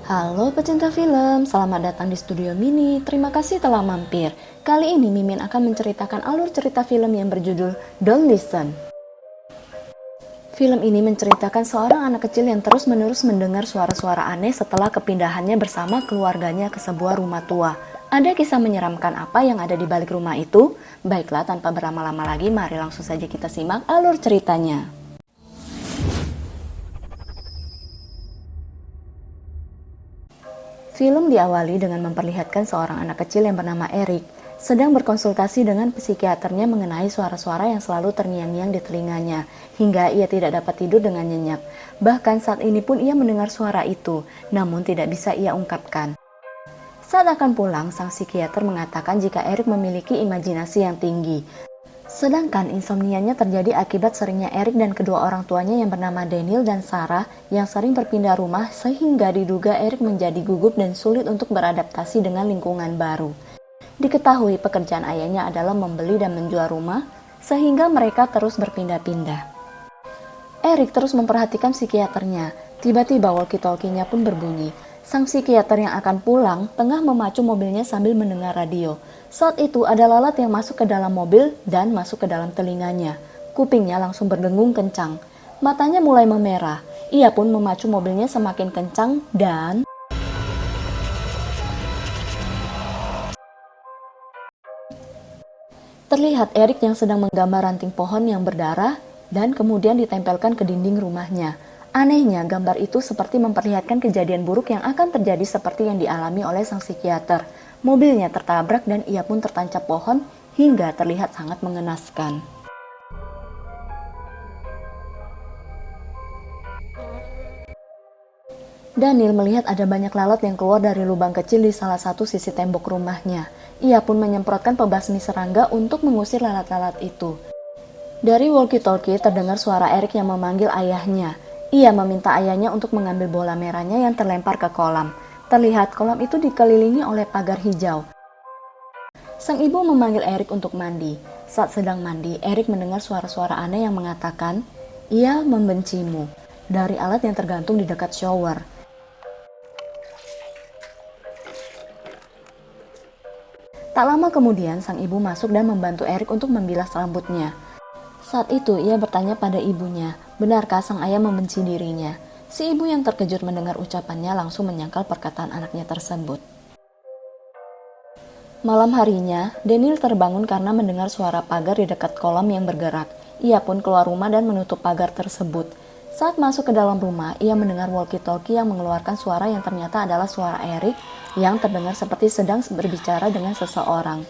Halo pecinta film, selamat datang di Studio Mini. Terima kasih telah mampir. Kali ini Mimin akan menceritakan alur cerita film yang berjudul Don't Listen. Film ini menceritakan seorang anak kecil yang terus-menerus mendengar suara-suara aneh setelah kepindahannya bersama keluarganya ke sebuah rumah tua. Ada kisah menyeramkan apa yang ada di balik rumah itu? Baiklah, tanpa berlama-lama lagi, mari langsung saja kita simak alur ceritanya. Film diawali dengan memperlihatkan seorang anak kecil yang bernama Eric sedang berkonsultasi dengan psikiaternya mengenai suara-suara yang selalu terngiang-ngiang di telinganya, hingga ia tidak dapat tidur dengan nyenyak. Bahkan saat ini pun ia mendengar suara itu, namun tidak bisa ia ungkapkan. Saat akan pulang, sang psikiater mengatakan jika Eric memiliki imajinasi yang tinggi. Sedangkan insomnianya terjadi akibat seringnya Eric dan kedua orang tuanya yang bernama Daniel dan Sarah yang sering berpindah rumah sehingga diduga Eric menjadi gugup dan sulit untuk beradaptasi dengan lingkungan baru. Diketahui pekerjaan ayahnya adalah membeli dan menjual rumah sehingga mereka terus berpindah-pindah. Eric terus memperhatikan psikiaternya. Tiba-tiba walkie-talkie-nya pun berbunyi. Sang psikiater yang akan pulang tengah memacu mobilnya sambil mendengar radio. Saat itu ada lalat yang masuk ke dalam mobil dan masuk ke dalam telinganya. Kupingnya langsung berdengung kencang. Matanya mulai memerah. Ia pun memacu mobilnya semakin kencang dan terlihat Eric yang sedang menggambar ranting pohon yang berdarah dan kemudian ditempelkan ke dinding rumahnya. Anehnya, gambar itu seperti memperlihatkan kejadian buruk yang akan terjadi seperti yang dialami oleh sang psikiater. Mobilnya tertabrak dan ia pun tertancap pohon hingga terlihat sangat mengenaskan. Daniel melihat ada banyak lalat yang keluar dari lubang kecil di salah satu sisi tembok rumahnya. Ia pun menyemprotkan pembasmi serangga untuk mengusir lalat-lalat itu. Dari walkie-talkie terdengar suara Eric yang memanggil ayahnya. Ia meminta ayahnya untuk mengambil bola merahnya yang terlempar ke kolam. Terlihat kolam itu dikelilingi oleh pagar hijau. Sang ibu memanggil Eric untuk mandi. Saat sedang mandi, Eric mendengar suara-suara aneh yang mengatakan, "Ia membencimu," dari alat yang tergantung di dekat shower. Tak lama kemudian, sang ibu masuk dan membantu Eric untuk membilas rambutnya. Saat itu ia bertanya pada ibunya, benarkah sang ayah membenci dirinya? Si ibu yang terkejut mendengar ucapannya langsung menyangkal perkataan anaknya tersebut. Malam harinya, Daniel terbangun karena mendengar suara pagar di dekat kolam yang bergerak. Ia pun keluar rumah dan menutup pagar tersebut. Saat masuk ke dalam rumah, ia mendengar walkie-talkie yang mengeluarkan suara yang ternyata adalah suara Eric yang terdengar seperti sedang berbicara dengan seseorang.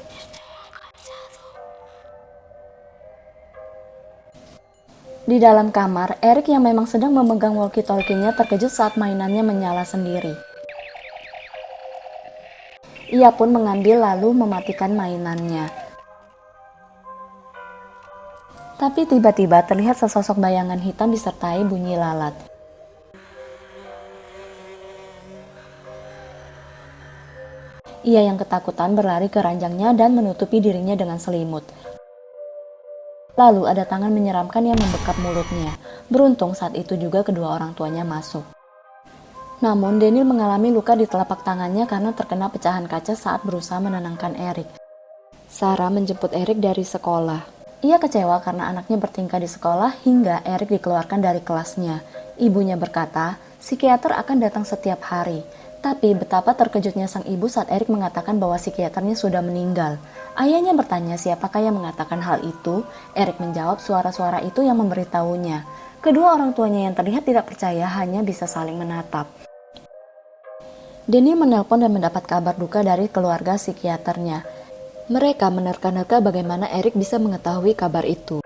Di dalam kamar, Eric yang memang sedang memegang walkie-talkie-nya terkejut saat mainannya menyala sendiri. Ia pun mengambil lalu mematikan mainannya. Tapi tiba-tiba terlihat sesosok bayangan hitam disertai bunyi lalat. Ia yang ketakutan berlari ke ranjangnya dan menutupi dirinya dengan selimut. Lalu ada tangan menyeramkan yang membekap mulutnya. Beruntung saat itu juga kedua orang tuanya masuk. Namun Daniel mengalami luka di telapak tangannya karena terkena pecahan kaca saat berusaha menenangkan Eric. Sarah menjemput Eric dari sekolah. Ia kecewa karena anaknya bertingkah di sekolah hingga Eric dikeluarkan dari kelasnya. Ibunya berkata, psikiater akan datang setiap hari. Tapi betapa terkejutnya sang ibu saat Eric mengatakan bahwa psikiaternya sudah meninggal. Ayahnya bertanya siapakah yang mengatakan hal itu. Eric menjawab suara-suara itu yang memberitahunya. Kedua orang tuanya yang terlihat tidak percaya hanya bisa saling menatap. Denny menelpon dan mendapat kabar duka dari keluarga psikiaternya. Mereka menerka-nerka bagaimana Eric bisa mengetahui kabar itu.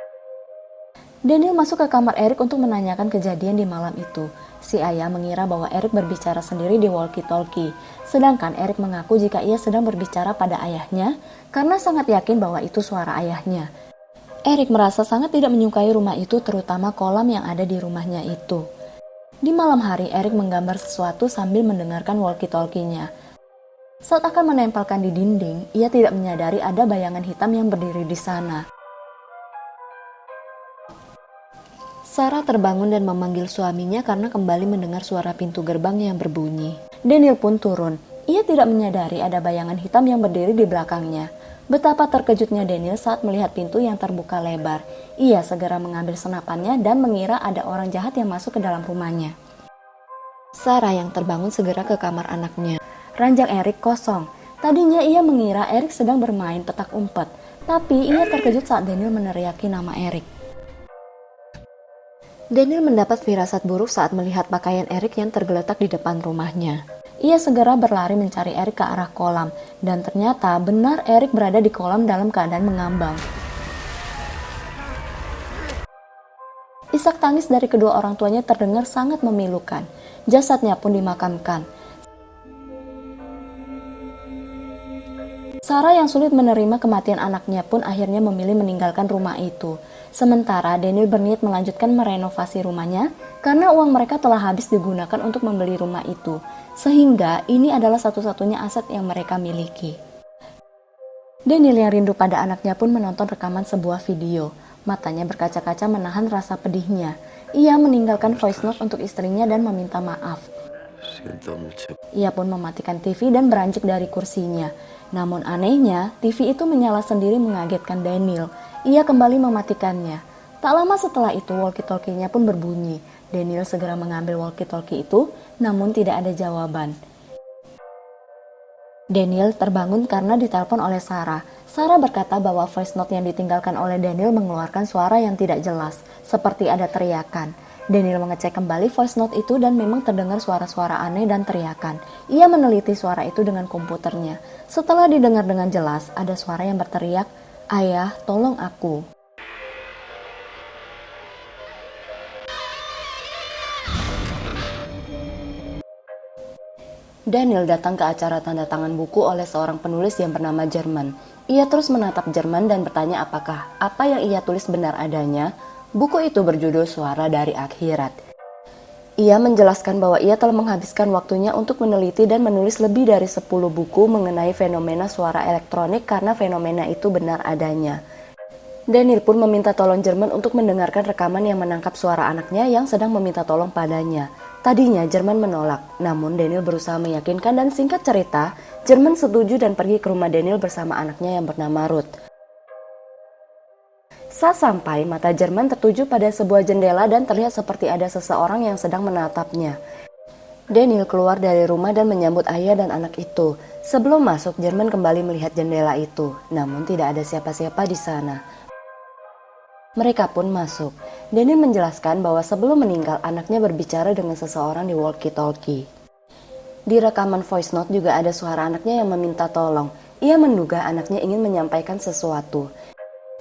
Daniel masuk ke kamar Eric untuk menanyakan kejadian di malam itu. Si ayah mengira bahwa Eric berbicara sendiri di walkie-talkie. Sedangkan Eric mengaku jika ia sedang berbicara pada ayahnya karena sangat yakin bahwa itu suara ayahnya. Eric merasa sangat tidak menyukai rumah itu, terutama kolam yang ada di rumahnya itu. Di malam hari, Eric menggambar sesuatu sambil mendengarkan walkie-talkie-nya. Saat akan menempelkan di dinding, ia tidak menyadari ada bayangan hitam yang berdiri di sana. Sarah terbangun dan memanggil suaminya karena kembali mendengar suara pintu gerbang yang berbunyi. Daniel pun turun. Ia tidak menyadari ada bayangan hitam yang berdiri di belakangnya. Betapa terkejutnya Daniel saat melihat pintu yang terbuka lebar. Ia segera mengambil senapannya dan mengira ada orang jahat yang masuk ke dalam rumahnya. Sarah yang terbangun segera ke kamar anaknya. Ranjang Eric kosong. Tadinya ia mengira Eric sedang bermain petak umpet. Tapi ia terkejut saat Daniel meneriaki nama Eric. Daniel mendapat firasat buruk saat melihat pakaian Eric yang tergeletak di depan rumahnya. Ia segera berlari mencari Eric ke arah kolam, dan ternyata benar Eric berada di kolam dalam keadaan mengambang. Isak tangis dari kedua orang tuanya terdengar sangat memilukan. Jasadnya pun dimakamkan. Sarah yang sulit menerima kematian anaknya pun akhirnya memilih meninggalkan rumah itu. Sementara Daniel berniat melanjutkan merenovasi rumahnya karena uang mereka telah habis digunakan untuk membeli rumah itu. Sehingga ini adalah satu-satunya aset yang mereka miliki. Daniel yang rindu pada anaknya pun menonton rekaman sebuah video. Matanya berkaca-kaca menahan rasa pedihnya. Ia meninggalkan voice note untuk istrinya dan meminta maaf. Ia pun mematikan TV dan beranjak dari kursinya. Namun anehnya, TV itu menyala sendiri mengagetkan Daniel. Ia kembali mematikannya. Tak lama setelah itu, walkie-talkie-nya pun berbunyi. Daniel segera mengambil walkie-talkie itu, namun tidak ada jawaban. Daniel terbangun karena ditelepon oleh Sarah. Sarah berkata bahwa voice note yang ditinggalkan oleh Daniel mengeluarkan suara yang tidak jelas, seperti ada teriakan. Daniel mengecek kembali voice note itu dan memang terdengar suara-suara aneh dan teriakan. Ia meneliti suara itu dengan komputernya. Setelah didengar dengan jelas, ada suara yang berteriak, "Ayah, tolong aku." Daniel datang ke acara tanda tangan buku oleh seorang penulis yang bernama Jerman. Ia terus menatap Jerman dan bertanya apakah apa yang ia tulis benar adanya. Buku itu berjudul Suara dari Akhirat. Ia menjelaskan bahwa ia telah menghabiskan waktunya untuk meneliti dan menulis lebih dari 10 buku mengenai fenomena suara elektronik karena fenomena itu benar adanya. Daniel pun meminta tolong Jerman untuk mendengarkan rekaman yang menangkap suara anaknya yang sedang meminta tolong padanya. Tadinya Jerman menolak, namun Daniel berusaha meyakinkan dan singkat cerita, Jerman setuju dan pergi ke rumah Daniel bersama anaknya yang bernama Ruth. Saat sampai, mata Jerman tertuju pada sebuah jendela dan terlihat seperti ada seseorang yang sedang menatapnya. Daniel keluar dari rumah dan menyambut ayah dan anak itu. Sebelum masuk, Jerman kembali melihat jendela itu, namun tidak ada siapa-siapa di sana. Mereka pun masuk. Daniel menjelaskan bahwa sebelum meninggal, anaknya berbicara dengan seseorang di walkie-talkie. Di rekaman voice note juga ada suara anaknya yang meminta tolong. Ia menduga anaknya ingin menyampaikan sesuatu.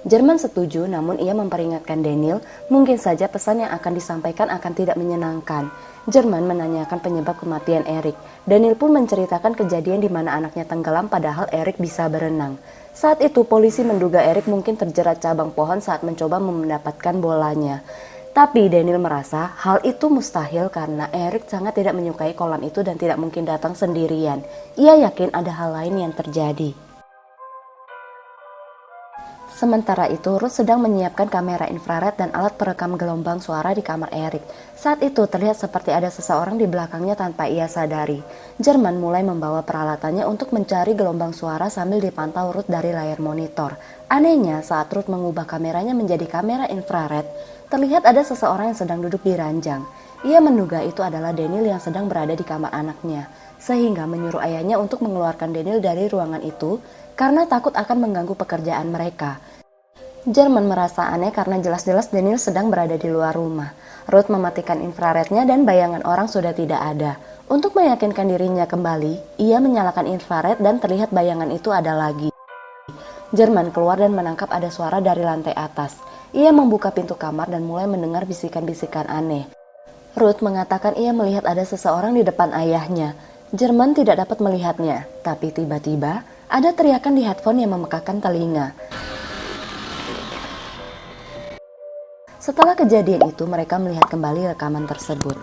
Jerman setuju, namun ia memperingatkan Daniel, mungkin saja pesan yang akan disampaikan akan tidak menyenangkan. Jerman menanyakan penyebab kematian Eric. Daniel pun menceritakan kejadian di mana anaknya tenggelam padahal Eric bisa berenang. Saat itu polisi menduga Eric mungkin terjerat cabang pohon saat mencoba mendapatkan bolanya. Tapi Daniel merasa hal itu mustahil karena Eric sangat tidak menyukai kolam itu dan tidak mungkin datang sendirian. Ia yakin ada hal lain yang terjadi. Sementara itu, Ruth sedang menyiapkan kamera infrared dan alat perekam gelombang suara di kamar Eric. Saat itu terlihat seperti ada seseorang di belakangnya tanpa ia sadari. Jerman mulai membawa peralatannya untuk mencari gelombang suara sambil dipantau Ruth dari layar monitor. Anehnya, saat Ruth mengubah kameranya menjadi kamera infrared, terlihat ada seseorang yang sedang duduk di ranjang. Ia menduga itu adalah Daniel yang sedang berada di kamar anaknya, sehingga menyuruh ayahnya untuk mengeluarkan Daniel dari ruangan itu karena takut akan mengganggu pekerjaan mereka. Jerman merasa aneh karena jelas-jelas Daniel sedang berada di luar rumah. Ruth mematikan infrarednya dan bayangan orang sudah tidak ada. Untuk meyakinkan dirinya kembali, ia menyalakan infrared dan terlihat bayangan itu ada lagi. Jerman keluar dan menangkap ada suara dari lantai atas. Ia membuka pintu kamar dan mulai mendengar bisikan-bisikan aneh. Ruth mengatakan ia melihat ada seseorang di depan ayahnya. Jerman tidak dapat melihatnya, tapi tiba-tiba ada teriakan di headphone yang memekakkan telinga. Setelah kejadian itu, mereka melihat kembali rekaman tersebut.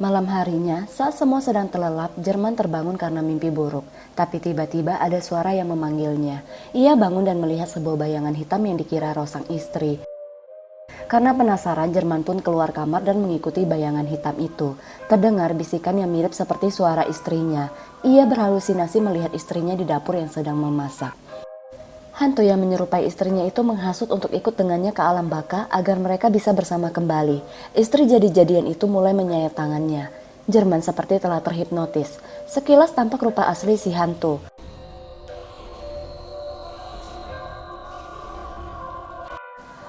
Malam harinya, saat semua sedang terlelap, Jerman terbangun karena mimpi buruk. Tapi tiba-tiba ada suara yang memanggilnya. Ia bangun dan melihat sebuah bayangan hitam yang dikira sang istri. Karena penasaran, Jerman pun keluar kamar dan mengikuti bayangan hitam itu. Terdengar bisikan yang mirip seperti suara istrinya. Ia berhalusinasi melihat istrinya di dapur yang sedang memasak. Hantu yang menyerupai istrinya itu menghasut untuk ikut dengannya ke alam baka agar mereka bisa bersama kembali. Istri jadi-jadian itu mulai menyayat tangannya. Jerman seperti telah terhipnotis. Sekilas tampak rupa asli si hantu.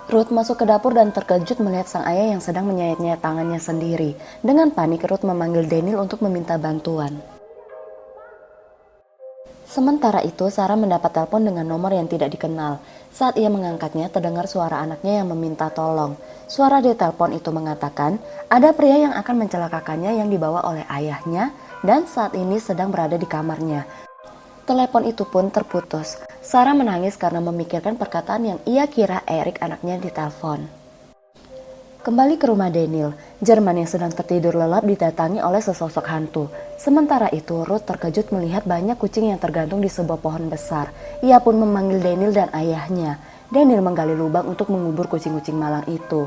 Ruth masuk ke dapur dan terkejut melihat sang ayah yang sedang menyayat-nyayat tangannya sendiri. Dengan panik, Ruth memanggil Daniel untuk meminta bantuan. Sementara itu, Sarah mendapat telepon dengan nomor yang tidak dikenal. Saat ia mengangkatnya, terdengar suara anaknya yang meminta tolong. Suara di telepon itu mengatakan, ada pria yang akan mencelakakannya yang dibawa oleh ayahnya dan saat ini sedang berada di kamarnya. Telepon itu pun terputus. Sarah menangis karena memikirkan perkataan yang ia kira Eric anaknya ditelepon. Kembali ke rumah Daniel, Jerman yang sedang tertidur lelap didatangi oleh sesosok hantu. Sementara itu, Ruth terkejut melihat banyak kucing yang tergantung di sebuah pohon besar. Ia pun memanggil Daniel dan ayahnya. Daniel menggali lubang untuk mengubur kucing-kucing malang itu.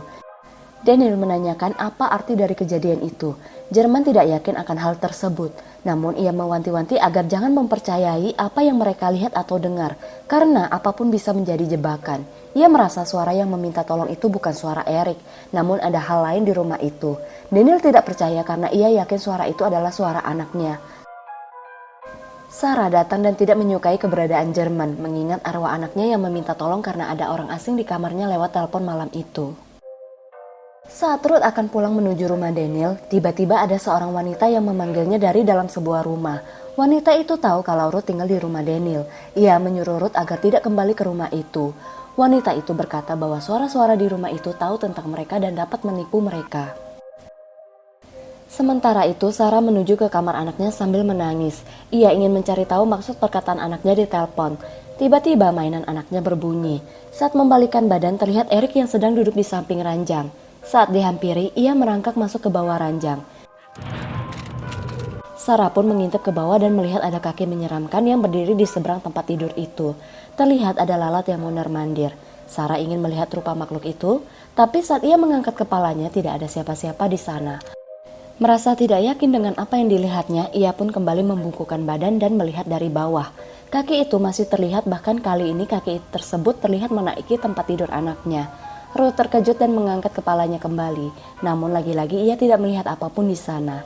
Daniel menanyakan apa arti dari kejadian itu. Jerman tidak yakin akan hal tersebut. Namun ia mewanti-wanti agar jangan mempercayai apa yang mereka lihat atau dengar. Karena apapun bisa menjadi jebakan. Ia merasa suara yang meminta tolong itu bukan suara Eric, namun ada hal lain di rumah itu. Daniel tidak percaya karena ia yakin suara itu adalah suara anaknya. Sarah datang dan tidak menyukai keberadaan Jerman, mengingat arwah anaknya yang meminta tolong karena ada orang asing di kamarnya lewat telepon malam itu. Saat Ruth akan pulang menuju rumah Daniel, tiba-tiba ada seorang wanita yang memanggilnya dari dalam sebuah rumah. Wanita itu tahu kalau Ruth tinggal di rumah Daniel. Ia menyuruh Ruth agar tidak kembali ke rumah itu. Wanita itu berkata bahwa suara-suara di rumah itu tahu tentang mereka dan dapat menipu mereka. Sementara itu, Sarah menuju ke kamar anaknya sambil menangis. Ia ingin mencari tahu maksud perkataan anaknya di telepon. Tiba-tiba mainan anaknya berbunyi. Saat membalikan badan, terlihat Eric yang sedang duduk di samping ranjang. Saat dihampiri, ia merangkak masuk ke bawah ranjang. Sarah pun mengintip ke bawah dan melihat ada kaki menyeramkan yang berdiri di seberang tempat tidur itu. Terlihat ada lalat yang mondar-mandir. Sarah ingin melihat rupa makhluk itu, tapi saat ia mengangkat kepalanya tidak ada siapa-siapa di sana. Merasa tidak yakin dengan apa yang dilihatnya, ia pun kembali membungkukkan badan dan melihat dari bawah. Kaki itu masih terlihat, bahkan kali ini kaki tersebut terlihat menaiki tempat tidur anaknya. Ruth terkejut dan mengangkat kepalanya kembali, namun lagi-lagi ia tidak melihat apapun di sana.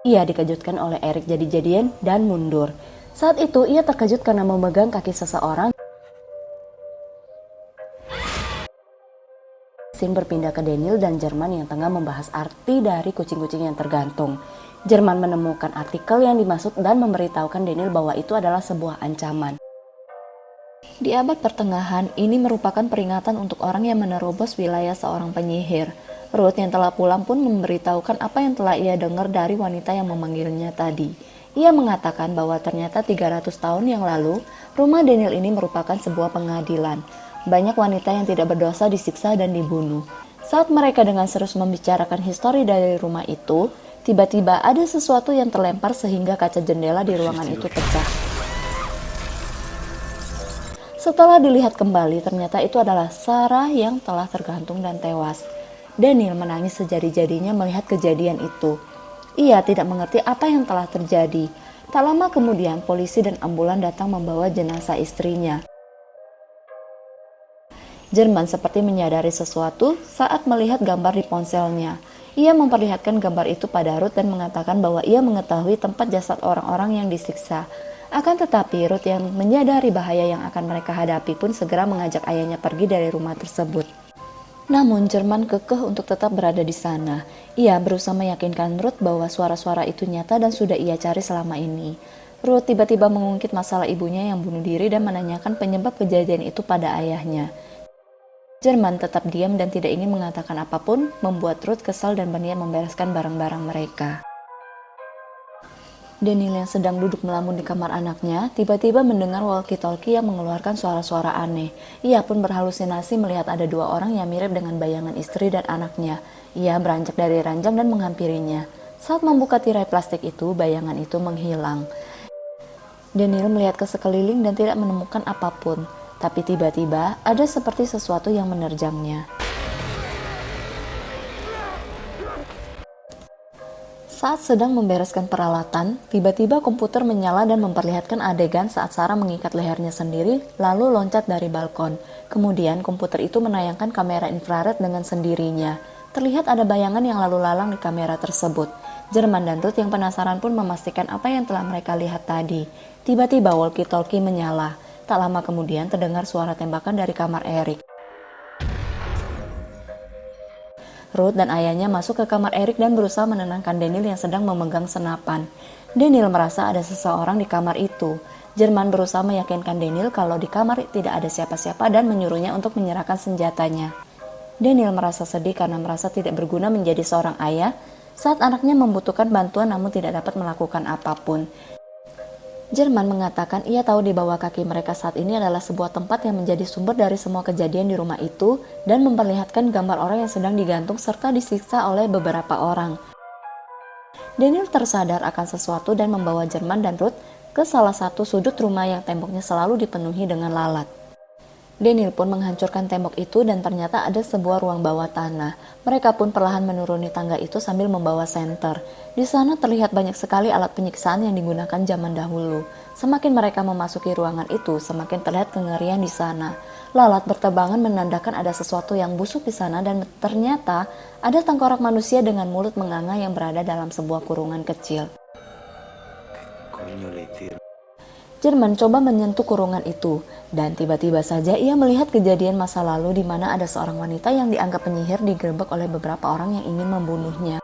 Ia dikejutkan oleh Eric jadi-jadian dan mundur. Saat itu ia terkejut karena memegang kaki seseorang. Scene berpindah ke Daniel dan Jerman yang tengah membahas arti dari kucing-kucing yang tergantung. Jerman menemukan artikel yang dimaksud dan memberitahukan Daniel bahwa itu adalah sebuah ancaman. Di abad pertengahan, ini merupakan peringatan untuk orang yang menerobos wilayah seorang penyihir. Ruth yang telah pulang pun memberitahukan apa yang telah ia dengar dari wanita yang memanggilnya tadi. Ia mengatakan bahwa ternyata 300 tahun yang lalu, rumah Daniel ini merupakan sebuah pengadilan. Banyak wanita yang tidak berdosa disiksa dan dibunuh. Saat mereka dengan serius membicarakan histori dari rumah itu, tiba-tiba ada sesuatu yang terlempar sehingga kaca jendela di ruangan itu pecah. Setelah dilihat kembali, ternyata itu adalah Sarah yang telah tergantung dan tewas. Daniel menangis sejadi-jadinya melihat kejadian itu. Ia tidak mengerti apa yang telah terjadi. Tak lama kemudian, polisi dan ambulan datang membawa jenazah istrinya. Jerman seperti menyadari sesuatu saat melihat gambar di ponselnya. Ia memperlihatkan gambar itu pada Ruth dan mengatakan bahwa ia mengetahui tempat jasad orang-orang yang disiksa. Akan tetapi, Ruth yang menyadari bahaya yang akan mereka hadapi pun segera mengajak ayahnya pergi dari rumah tersebut. Namun Jerman kekeh untuk tetap berada di sana. Ia berusaha meyakinkan Ruth bahwa suara-suara itu nyata dan sudah ia cari selama ini. Ruth tiba-tiba mengungkit masalah ibunya yang bunuh diri dan menanyakan penyebab kejadian itu pada ayahnya. Jerman tetap diam dan tidak ingin mengatakan apapun, membuat Ruth kesal dan berniat membereskan barang-barang mereka. Daniel yang sedang duduk melamun di kamar anaknya, tiba-tiba mendengar walkie-talkie yang mengeluarkan suara-suara aneh. Ia pun berhalusinasi melihat ada dua orang yang mirip dengan bayangan istri dan anaknya. Ia beranjak dari ranjang dan menghampirinya. Saat membuka tirai plastik itu, bayangan itu menghilang. Daniel melihat ke sekeliling dan tidak menemukan apapun. Tapi tiba-tiba ada seperti sesuatu yang menerjangnya. Saat sedang membereskan peralatan, tiba-tiba komputer menyala dan memperlihatkan adegan saat Sarah mengikat lehernya sendiri lalu loncat dari balkon. Kemudian komputer itu menayangkan kamera infrared dengan sendirinya. Terlihat ada bayangan yang lalu lalang di kamera tersebut. Jerman dan Ruth yang penasaran pun memastikan apa yang telah mereka lihat tadi. Tiba-tiba walkie-talkie menyala. Tak lama kemudian terdengar suara tembakan dari kamar Eric. Ruth dan ayahnya masuk ke kamar Eric dan berusaha menenangkan Daniel yang sedang memegang senapan. Daniel merasa ada seseorang di kamar itu. Jerman berusaha meyakinkan Daniel kalau di kamar tidak ada siapa-siapa dan menyuruhnya untuk menyerahkan senjatanya. Daniel merasa sedih karena merasa tidak berguna menjadi seorang ayah saat anaknya membutuhkan bantuan namun tidak dapat melakukan apapun. Jerman mengatakan ia tahu di bawah kaki mereka saat ini adalah sebuah tempat yang menjadi sumber dari semua kejadian di rumah itu dan memperlihatkan gambar orang yang sedang digantung serta disiksa oleh beberapa orang. Daniel tersadar akan sesuatu dan membawa Jerman dan Ruth ke salah satu sudut rumah yang temboknya selalu dipenuhi dengan lalat. Daniel pun menghancurkan tembok itu dan ternyata ada sebuah ruang bawah tanah. Mereka pun perlahan menuruni tangga itu sambil membawa senter. Di sana terlihat banyak sekali alat penyiksaan yang digunakan zaman dahulu. Semakin mereka memasuki ruangan itu, semakin terlihat kengerian di sana. Lalat berterbangan menandakan ada sesuatu yang busuk di sana dan ternyata ada tengkorak manusia dengan mulut menganga yang berada dalam sebuah kurungan kecil. Jerman coba menyentuh kurungan itu, dan tiba-tiba saja ia melihat kejadian masa lalu di mana ada seorang wanita yang dianggap penyihir digerebek oleh beberapa orang yang ingin membunuhnya.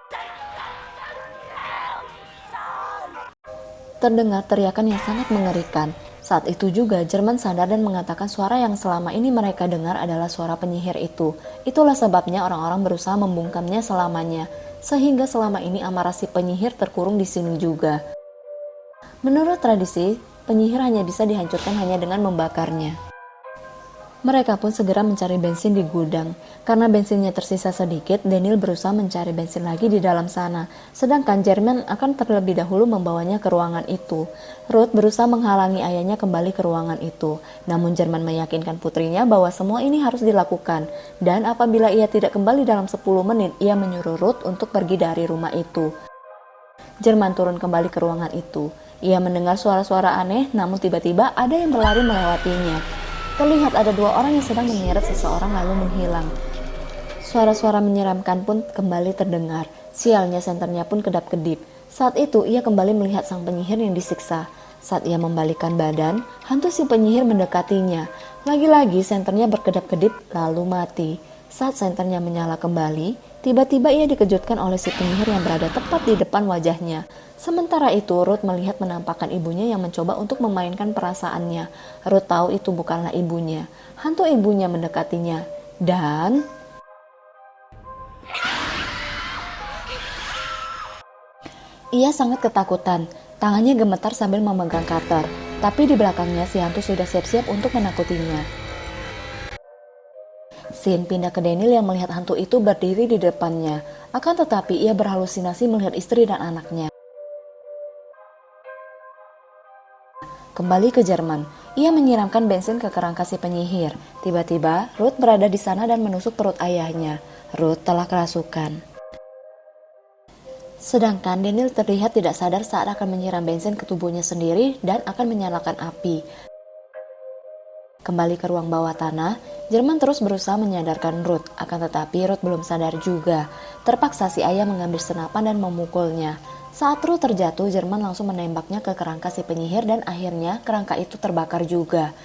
Terdengar teriakan yang sangat mengerikan. Saat itu juga Jerman sadar dan mengatakan suara yang selama ini mereka dengar adalah suara penyihir itu. Itulah sebabnya orang-orang berusaha membungkamnya selamanya, sehingga selama ini amarah si penyihir terkurung di sini juga. Menurut tradisi, penyihir hanya bisa dihancurkan hanya dengan membakarnya. Mereka pun segera mencari bensin di gudang. Karena bensinnya tersisa sedikit, Daniel berusaha mencari bensin lagi di dalam sana. Sedangkan Jerman akan terlebih dahulu membawanya ke ruangan itu. Ruth berusaha menghalangi ayahnya kembali ke ruangan itu. Namun Jerman meyakinkan putrinya bahwa semua ini harus dilakukan. Dan apabila ia tidak kembali dalam 10 menit, ia menyuruh Ruth untuk pergi dari rumah itu. Jerman turun kembali ke ruangan itu. Ia mendengar suara-suara aneh, namun tiba-tiba ada yang berlari melewatinya. Terlihat ada dua orang yang sedang menyeret seseorang lalu menghilang. Suara-suara menyeramkan pun kembali terdengar. Sialnya senternya pun kedap-kedip. Saat itu ia kembali melihat sang penyihir yang disiksa. Saat ia membalikkan badan, hantu si penyihir mendekatinya. Lagi-lagi senternya berkedap-kedip lalu mati. Saat senternya menyala kembali, tiba-tiba ia dikejutkan oleh si penyihir yang berada tepat di depan wajahnya. Sementara itu, Ruth melihat penampakan ibunya yang mencoba untuk memainkan perasaannya. Ruth tahu itu bukanlah ibunya. Hantu ibunya mendekatinya. Dan ia sangat ketakutan. Tangannya gemetar sambil memegang cutter. Tapi di belakangnya si hantu sudah siap-siap untuk menakutinya. Scene pindah ke Daniel yang melihat hantu itu berdiri di depannya. Akan tetapi ia berhalusinasi melihat istri dan anaknya. Kembali ke Jerman, ia menyiramkan bensin ke kerangka si penyihir. Tiba-tiba, Ruth berada di sana dan menusuk perut ayahnya. Ruth telah kerasukan. Sedangkan Daniel terlihat tidak sadar saat akan menyiram bensin ke tubuhnya sendiri dan akan menyalakan api. Kembali ke ruang bawah tanah, Jerman terus berusaha menyadarkan Ruth, akan tetapi Ruth belum sadar juga. Terpaksa si ayah mengambil senapan dan memukulnya. Saat Ruth terjatuh, Jerman langsung menembaknya ke kerangka si penyihir dan akhirnya kerangka itu terbakar juga.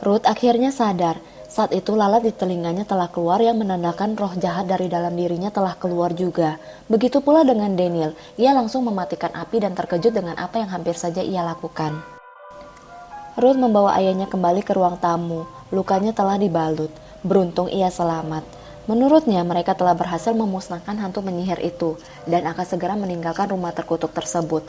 Ruth akhirnya sadar. Saat itu lalat di telinganya telah keluar yang menandakan roh jahat dari dalam dirinya telah keluar juga. Begitu pula dengan Daniel, ia langsung mematikan api dan terkejut dengan apa yang hampir saja ia lakukan. Ruth membawa ayahnya kembali ke ruang tamu. Lukanya telah dibalut. Beruntung ia selamat. Menurutnya mereka telah berhasil memusnahkan hantu penyihir itu dan akan segera meninggalkan rumah terkutuk tersebut.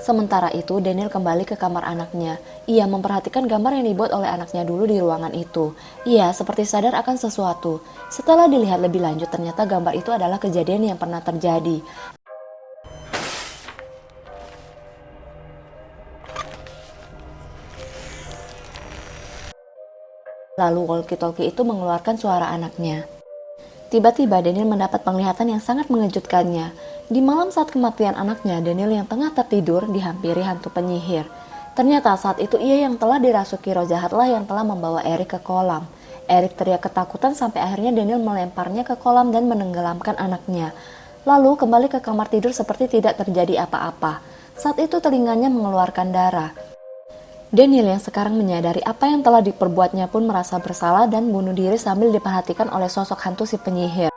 Sementara itu, Daniel kembali ke kamar anaknya. Ia memperhatikan gambar yang dibuat oleh anaknya dulu di ruangan itu. Ia seperti sadar akan sesuatu. Setelah dilihat lebih lanjut, ternyata gambar itu adalah kejadian yang pernah terjadi. Lalu walkie-talkie itu mengeluarkan suara anaknya. Tiba-tiba Daniel mendapat penglihatan yang sangat mengejutkannya. Di malam saat kematian anaknya, Daniel yang tengah tertidur dihampiri hantu penyihir. Ternyata saat itu ia yang telah dirasuki roh jahatlah yang telah membawa Eric ke kolam. Eric teriak ketakutan sampai akhirnya Daniel melemparnya ke kolam dan menenggelamkan anaknya. Lalu kembali ke kamar tidur seperti tidak terjadi apa-apa. Saat itu telinganya mengeluarkan darah. Daniel yang sekarang menyadari apa yang telah diperbuatnya pun merasa bersalah dan bunuh diri sambil diperhatikan oleh sosok hantu si penyihir.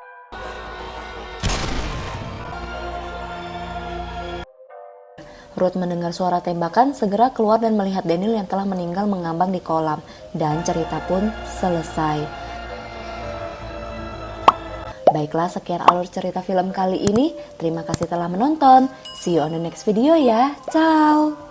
Ruth mendengar suara tembakan, segera keluar dan melihat Daniel yang telah meninggal mengambang di kolam. Dan cerita pun selesai. Baiklah, sekian alur cerita film kali ini. Terima kasih telah menonton. See you on the next video ya. Ciao!